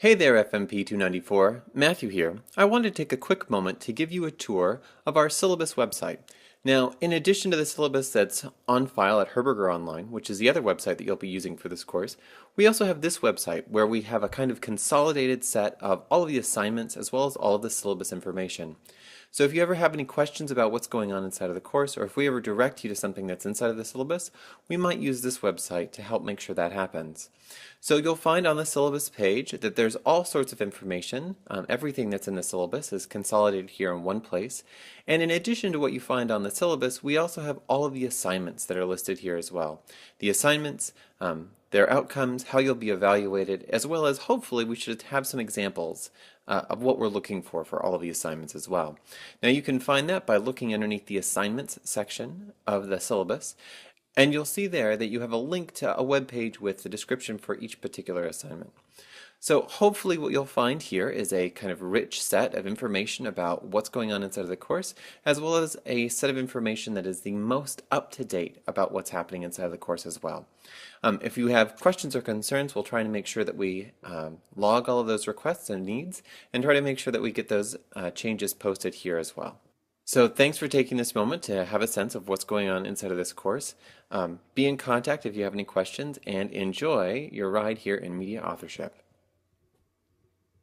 Hey there, FMP 294. Matthew here. I wanted to take a quick moment to give you a tour of our syllabus website. Now, in addition to the syllabus that's on file at Herberger Online, which is the other website that you'll be using for this course, we also have this website where we have a kind of consolidated set of all of the assignments as well as all of the syllabus information. So if you ever have any questions about what's going on inside of the course, or if we ever direct you to something that's inside of the syllabus, we might use this website to help make sure that happens. So you'll find on the syllabus page that there's all sorts of information. Everything that's in the syllabus is consolidated here in one place. And in addition to what you find on the syllabus, we also have all of the assignments that are listed here as well. The assignments, their outcomes, how you'll be evaluated, as well as hopefully we should have some examples of what we're looking for all of the assignments as well. Now you can find that by looking underneath the assignments section of the syllabus, and you'll see there that you have a link to a web page with the description for each particular assignment. So hopefully what you'll find here is a kind of rich set of information about what's going on inside of the course, as well as a set of information that is the most up-to-date about what's happening inside of the course as well. If you have questions or concerns, we'll try to make sure that we log all of those requests and needs and try to make sure that we get those changes posted here as well. So thanks for taking this moment to have a sense of what's going on inside of this course. Be in contact if you have any questions, and enjoy your ride here in media authorship.